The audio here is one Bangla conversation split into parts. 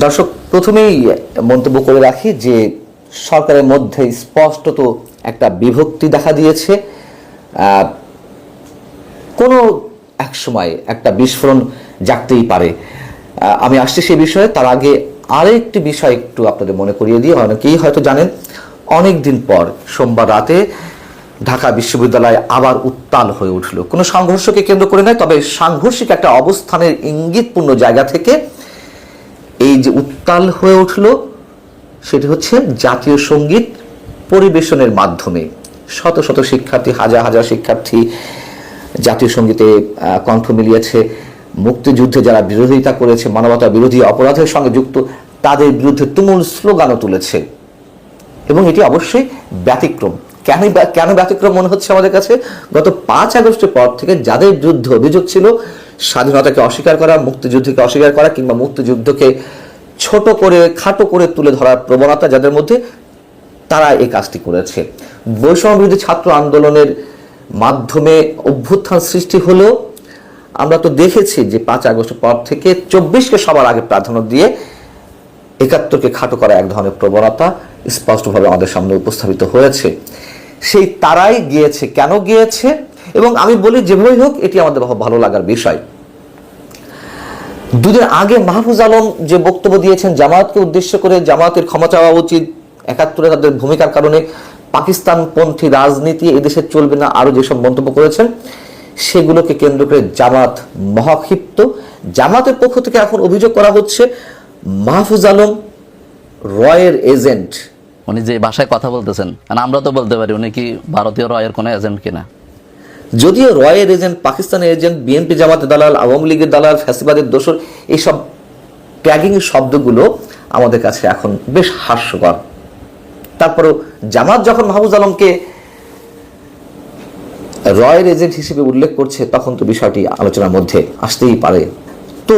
দর্শক, প্রথমেই মন্তব্য করে রাখি যে সরকারের মধ্যে স্পষ্টত একটা বিভক্তি দেখা দিয়েছে। কোনো এক সময় একটা বিস্ফোরণ জাগতেই পারে। আমি আসছি সেই বিষয়ে, তার আগে আরেকটি বিষয় একটু আপনাদের মনে করিয়ে দিয়ে, অনেকেই হয়তো জানেন, অনেক দিন পর সোমবার রাতে ঢাকা বিশ্ববিদ্যালয় আবার উত্তাল হয়ে উঠল। কোনো সংঘর্ষকে কেন্দ্র করে নয়, তবে সাংঘর্ষিক একটা অবস্থানের ইঙ্গিতপূর্ণ জায়গা থেকে এই যে উত্তাল হয়ে উঠল, সেটি হচ্ছে জাতীয় সঙ্গীত পরিবেশনের মাধ্যমে। শত শত শিক্ষার্থী, হাজার হাজার শিক্ষার্থী জাতীয় সঙ্গীতে কণ্ঠ মিলিয়েছে। মুক্তিযুদ্ধে যারা বিরোধিতা করেছে, মানবতা বিরোধী অপরাধের সঙ্গে যুক্ত, তাদের বিরুদ্ধে তুমুল স্লোগানও তুলেছে। এবং এটি অবশ্যই ব্যতিক্রম। কেন ব্যতিক্রম মনে হচ্ছে আমাদের কাছে? গত 5 আগস্টের পর থেকে যাদের বিরুদ্ধে অভিযোগ ছিল স্বাধীনতাকে অস্বীকার করা, মুক্তিযুদ্ধকে অস্বীকার করা, কিংবা মুক্তিযুদ্ধকে ছোট করে খাটো করে তুলে ধরার প্রবণতা যাদের মধ্যে, তারা এই কাজটি করেছে। বৈষম্য বিরোধী ছাত্র আন্দোলনের মাধ্যমে অভ্যুত্থান সৃষ্টি হলেও আমরা তো দেখেছি যে 5 আগস্টের পর থেকে 24কে সবার আগে প্রাধান্য দিয়ে 71কে খাটো করা এক ধরনের প্রবণতা স্পষ্টভাবে আমাদের সামনে উপস্থাপিত হয়েছে। সেই তারাই গিয়েছে। কেন গিয়েছে? এবং আমি বলি, যেভাবেই হোক, এটি আমাদের ভালো লাগার বিষয়। দুদিন আগে মাহফুজ আলম যে বক্তব্য দিয়েছেন জামায়াতকে উদ্দেশ্য করে, জামায়াতের ক্ষমা চাওয়া উচিত, 71-এ তাদের ভূমিকার কারণে পাকিস্তানপন্থী রাজনীতি এদেশে চলবে না, আরো যেসব মন্তব্য করেছেন, সেগুলোকে কেন্দ্র করে জামাত মহাক্ষিপ্ত। জামাতের পক্ষ থেকে এখন অভিযোগ করা হচ্ছে মাহফুজ আলম রয়ের এজেন্ট। উনি যে ভাষায় কথা বলতেছেন, আমরা তো বলতে পারি উনি কি ভারতীয় রয়ের কোনো এজেন্ট কিনা। যদিও রয়ের এজেন্ট, পাকিস্তানের এজেন্ট, বিএনপি জামাতের দালাল, আওয়ামী লীগের দালাল, ফ্যাসিবাদের দোসর, এইসব ট্যাগিং শব্দগুলো আমাদের কাছে এখন বেশ হাস্যকর। তারপরেও জামাত যখন মাহফুজ আলমকে রয়ের এজেন্ট হিসেবে উল্লেখ করছে, তখন তো বিষয়টি আলোচনার মধ্যে আসতেই পারে। তো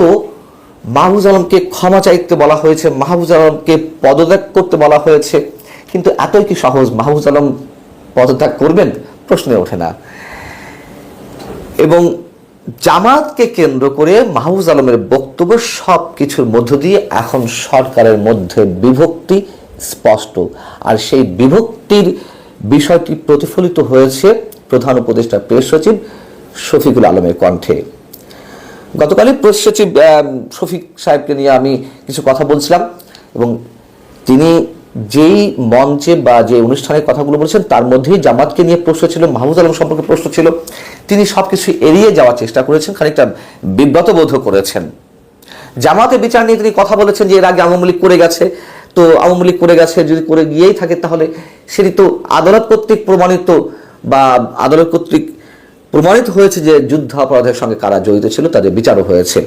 মাহফুজ আলমকে ক্ষমা চাইতে বলা হয়েছে, মাহফুজ আলমকে পদত্যাগ করতে বলা হয়েছে, কিন্তু এতই কি সহজ মাহফুজ আলম পদত্যাগ করবেন? প্রশ্নে ওঠে না। এবং জামাতকে কেন্দ্র করে মাহফুজ আলমের বক্তব্য, সব কিছুর মধ্য দিয়ে এখন সরকারের মধ্যে বিভক্তি স্পষ্ট। আর সেই বিভক্তির বিষয়টি প্রতিফলিত হয়েছে প্রধান উপদেষ্টা প্রেস সচিব শফিকুল আলমের কণ্ঠে। গতকালই প্রেস সচিব শফিক সাহেবকে নিয়ে আমি কিছু কথা বলছিলাম, এবং তিনি যেই মঞ্চে বা যে অনুষ্ঠানের কথাগুলো বলেছেন, তার মধ্যেই জামাতকে নিয়ে প্রশ্ন ছিল, মাহফুজ আলম সম্পর্কে প্রশ্ন ছিল। তিনি সবকিছু এড়িয়ে যাওয়ার চেষ্টা করেছেন, খানিকটা বিব্রত বোধ করেছেন। জামাতের বিচার নিয়ে তিনি কথা বলেছেন যে এর আগে আওয়ামী লীগ করে গেছে, তো আওয়ামী লীগ করে গেছে, যদি করে গিয়েই থাকে তাহলে সেটি তো আদালত কর্তৃক প্রমাণিত, বা আদালত কর্তৃক প্রমাণিত হয়েছে যে যুদ্ধাপরাধের সঙ্গে কারা জড়িত ছিল, তাদের বিচারও হয়েছে।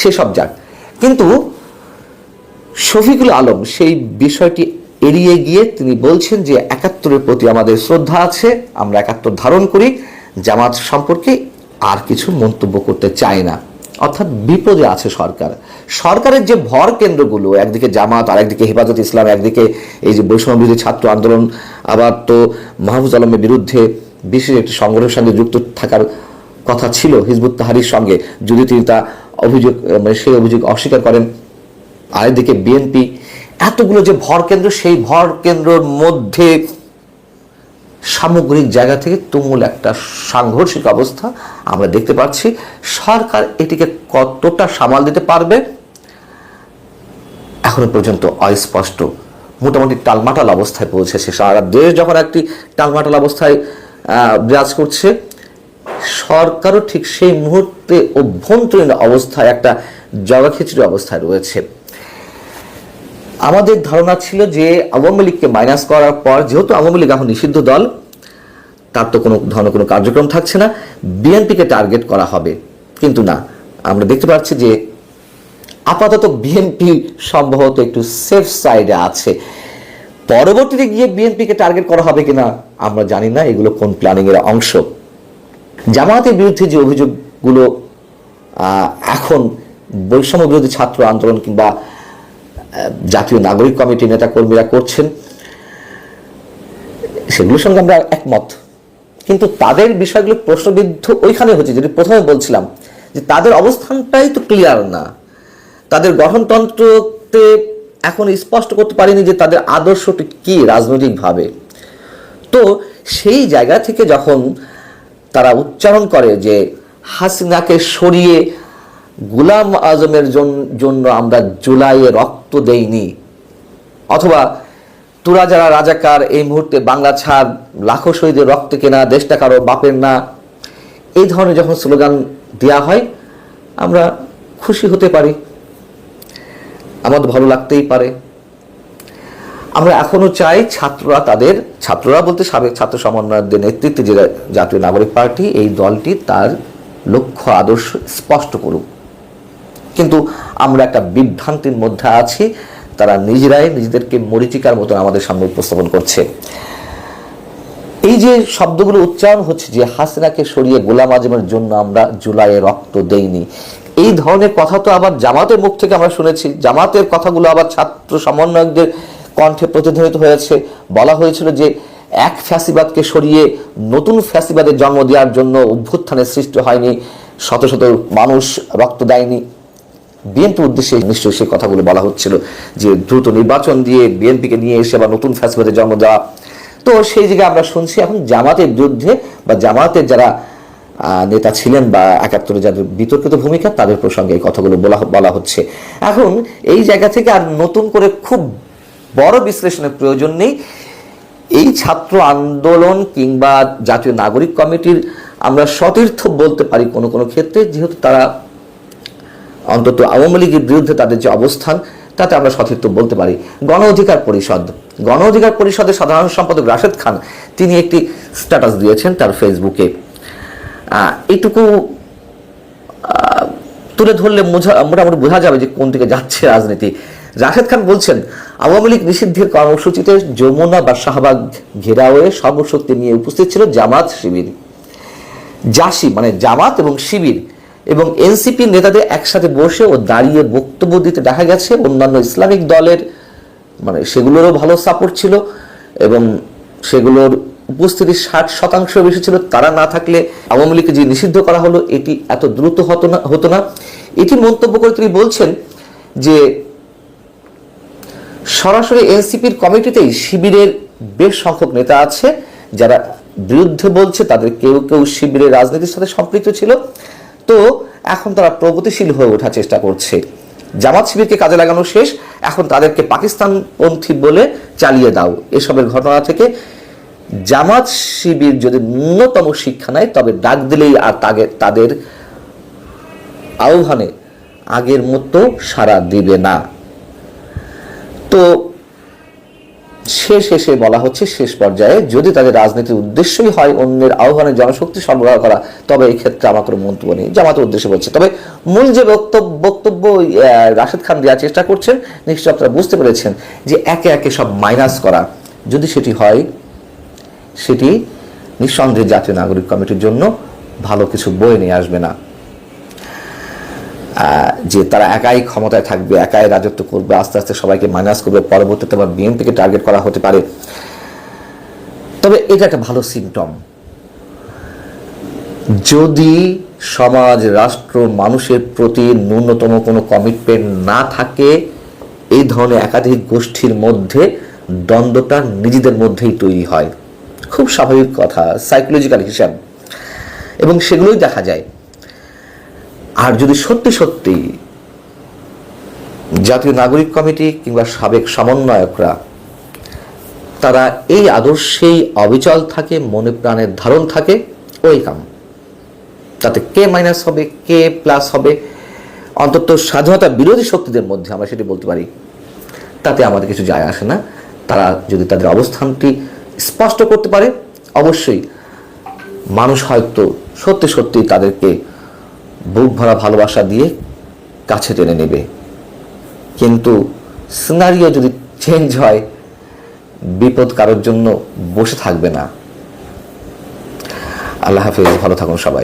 সেসব যাক, কিন্তু শফিকুল আলম সেই বিষয়টি এড়িয়ে গিয়ে তিনি বলছেন যে 71-এর প্রতি আমাদের শ্রদ্ধা আছে, আমরা 71 ধারণ করি, জামাত সম্পর্কে আর কিছু মন্তব্য করতে চাই না। অর্থাৎ বিপদে আছে সরকার। সরকারের যে ভর কেন্দ্রগুলো, একদিকে জামাত, আর একদিকে হেফাজত ইসলাম, একদিকে এই যে বৈষম্য বিরোধী ছাত্র আন্দোলন, আবার তো মাহফুজ আলমের বিরুদ্ধে বিশেষ একটি সংগঠনের সঙ্গে যুক্ত থাকার কথা ছিল হিজবুত তাহরীরের সঙ্গে, যদি তিনি তা অভিযোগ সেই অভিযোগ অস্বীকার করেন। আরেকদিকে বিএনপি, এতগুলো যে ভর কেন্দ্র, সেই ভর কেন্দ্রের মধ্যে সামগ্রিক জায়গা থেকে তুমুল একটা সাংঘর্ষিক অবস্থা আমরা দেখতে পাচ্ছি। সরকার এটিকে কতটা সামাল দিতে পারবে এখনো পর্যন্ত অস্পষ্ট। মোটামুটি টালমাটাল অবস্থায় পৌঁছেছে সারা দেশ। যখন একটি টালমাটাল অবস্থায় বিরাজ করছে, সরকারও ঠিক সেই মুহূর্তে অভ্যন্তরীণ অবস্থায় একটা জগাখিচুড়ি অবস্থায় রয়েছে। আমাদের ধারণা ছিল যে আওয়ামী লীগকে মাইনাস করার পর, যেহেতু আওয়ামী লীগ এখন নিষিদ্ধ দল, তার তো কোনো ধরনের কোনো কার্যক্রম থাকছে না, বিএনপিকে টার্গেট করা হবে। কিন্তু না, আমরা দেখতে পাচ্ছি যে আপাতত বিএনপি সম্ভবত একটু সেফ সাইডে আছে। পরবর্তীতে গিয়ে বিএনপিকে টার্গেট করা হবে কিনা আমরা জানি না, এগুলো কোন প্ল্যানিং এর অংশ। জামায়াতের বিরুদ্ধে যে অভিযোগগুলো এখন বৈষম্য বিরোধী ছাত্র আন্দোলন কিংবা জাতীয় নাগরিক কমিটির নেতা কর্মীরা করছেন, সেগুলোর সঙ্গে আমরা একমত। কিন্তু তাদের বিষয়গুলো প্রশ্নবিদ্ধ ওইখানে হচ্ছে, যেটি প্রথমে বলছিলাম যে তাদের অবস্থানটাই তো ক্লিয়ার না। তাদের গঠনতন্ত্রতে এখন স্পষ্ট করতে পারেনি যে তাদের আদর্শটি কি রাজনৈতিকভাবে। তো সেই জায়গা থেকে যখন তারা উচ্চারণ করে যে হাসিনাকে সরিয়ে গোলাম আজমের জন্য আমরা জুলাইয়ে রক্ত দেইনি, অথবা তোরা যারা রাজাকার এই মুহূর্তে বাংলা ছাড়, লাখো শহীদের রক্ত কেনা, দেশটা কারো বাপের না, এই ধরনের যখন স্লোগান দেওয়া হয় আমরা খুশি হতে পারি, আমাদের ভালো লাগতেই পারে। আমরা এখনো চাই ছাত্ররা বলতে সাবেক ছাত্র সমন্বয়কদের নেতৃত্বে যে জাতীয় নাগরিক পার্টি, এই দলটি তার লক্ষ্য আদর্শ স্পষ্ট করুক। কিন্তু আমরা একটা বিভ্রান্তির মধ্যে আছি, তারা নিজেরাই নিজেদেরকে মরীচিকার মতন আমাদের সামনে উপস্থাপন করছে। এই যে শব্দগুলো উচ্চারণ হচ্ছে যে হাসিনাকে সরিয়ে গোলাম আজমের জন্য আমরা জুলাইয়ে রক্ত দেইনি, এই ধরনের কথা তো আবার জামাতের মুখ থেকে আমরা শুনেছি। জামাতের কথাগুলো আবার ছাত্র সমন্বয়কদের কণ্ঠে প্রতিধ্বনিত হয়েছে। বলা হয়েছিল যে এক ফ্যাসিবাদকে সরিয়ে নতুন ফ্যাসিবাদের জন্ম দেওয়ার জন্য অভ্যুত্থানের সৃষ্টি হয়নি, শত শত মানুষ রক্ত দেয়নি। বিএনপির উদ্দেশ্যে নিশ্চয়ই সেই কথাগুলো বলা হচ্ছিল যে দ্রুত নির্বাচন দিয়ে বিএনপিকে নিয়ে এসে আবার নতুন ফ্যাসিবাদের জন্ম দেওয়া। তো সেই জায়গায় আমরা শুনছি এখন জামাতের বিরুদ্ধে বা জামাতের যারা নেতা ছিলেন বা ৭১ যাদের বিতর্কিত ভূমিকা, তাদের প্রসঙ্গে এই কথাগুলো বলা হচ্ছে। এখন এই জায়গা থেকে আর নতুন করে খুব বড় বিশ্লেষণের প্রয়োজন নেই। এই ছাত্র আন্দোলন কিংবা জাতীয় নাগরিক কমিটির আমরা সতীর্থ বলতে পারি কোনো কোনো ক্ষেত্রে, যেহেতু তারা অন্তত আওয়ামী লীগের বিরুদ্ধে তাদের যে অবস্থান, তাতে আমরা সতীর্থ বলতে পারি। গণ অধিকার পরিষদের সাধারণ সম্পাদক রাশেদ খান তিনি একটি স্ট্যাটাস দিয়েছেন তার ফেসবুকে। এইটুকু তুলে ধরলে মোটামুটি বোঝা যাবে যে কোন দিকে যাচ্ছে রাজনীতি। রাশেদ খান বলছেন, আওয়ামী লীগ নিষিদ্ধের কর্মসূচিতে যমুনা বা শাহবাগ ঘেরাওয়ে সর্বশক্তি নিয়ে উপস্থিত ছিল জামাত শিবির, মানে জামাত এবং শিবির এবং এনসিপি নেতাদের একসাথে বসে ও দাঁড়িয়ে বক্তব্য দিতে দেখা গেছে। অন্যান্য ইসলামিক দলের মানে সেগুলোরও ভালো সাপোর্ট ছিল এবং সেগুলোর উপস্থিতি ৬০% বেশি ছিল। তারা না থাকলে আওয়ামী লীগকে যে নিষিদ্ধ করা হলো এটি এত দ্রুত হতো না। এটি মন্তব্য করে তিনি বলছেন যে সরাসরি এনসিপির কমিটিতেই শিবিরের বেশ সংখ্যক নেতা আছে যারা বিরুদ্ধে বলছে, তাদের কেউ কেউ শিবিরের রাজনীতির সাথে সম্পৃক্ত ছিল। তো এখন তারা প্রগতিশীল হয়ে ওঠার চেষ্টা করছে। জামাত শিবিরকে কাজে লাগানো শেষ, এখন তাদেরকে পাকিস্তানপন্থী বলে চালিয়ে দাও। এসবের ঘটনা থেকে জামাত শিবির যদি ন্যূনতম শিক্ষা নেয় তবে ডাক দিলেই আর তাদের আহ্বানে আগের মতো সাড়া দিবে না। তো শেষে বলা হচ্ছে, শেষ পর্যায়ে যদি তাদের রাজনীতির উদ্দেশ্যই হয় অন্যের আহ্বানে জনশক্তি সরবরাহ করা, তবে এই ক্ষেত্রে আমার কোনো মন্তব্য নেই। জামাতের উদ্দেশ্যে বলছে। তবে মূল যে বক্তব্য রাশেদ খান দেওয়ার চেষ্টা করছেন, নিশ্চয় আপনারা বুঝতে পেরেছেন যে একে একে সব মাইনাস করা, যদি সেটি হয় সেটি নিঃসন্দেহে জাতীয় নাগরিক কমিটির জন্য ভালো কিছু বয়ে নিয়ে আসবে না। যে তারা একাই ক্ষমতায় থাকবে, একাই রাজত্ব করবে, আস্তে আস্তে সবাইকে মাইনাস করবে, পরবর্তীতে আবার বিএনপিকে টার্গেট করা হতে পারে। তবে এটা একটা ভালো সিমটম। যদি সমাজ, রাষ্ট্র, মানুষের প্রতি ন্যূনতম কোনো কমিটমেন্ট না থাকে, এই ধরনের একাধিক গোষ্ঠীর মধ্যে দ্বন্দ্বটা নিজেদের মধ্যেই তৈরি হয়। খুব স্বাভাবিক কথা, সাইকোলজিক্যাল হিসাব, এবং সেগুলোই দেখা যায়। আর যদি সত্যি সত্যি জাতীয় নাগরিক কমিটি কিংবা সাবেক সমন্বয়করা তারা এই আদর্শেই অবিচল থাকে, মনে প্রাণের ধারণ থাকে, ওয়েলকাম। তাতে কে মাইনাস হবে, কে প্লাস হবে, অন্তত স্বাধীনতা বিরোধী শক্তিদের মধ্যে আমরা সেটি বলতে পারি, তাতে আমাদের কিছু যায় আসে না। তারা যদি তাদের অবস্থানটি স্পষ্ট করতে পারে, অবশ্যই মানুষ হয়তো সত্যি সত্যি তাদেরকে বুক ভরা ভালোবাসা দিয়ে কাছে টেনে নেবে। কিন্তু সিনারিও যদি চেঞ্জ হয়, বিপদ কারোর জন্য বসে থাকবে না। আল্লাহ হাফেজ, ভালো থাকুন সবাই।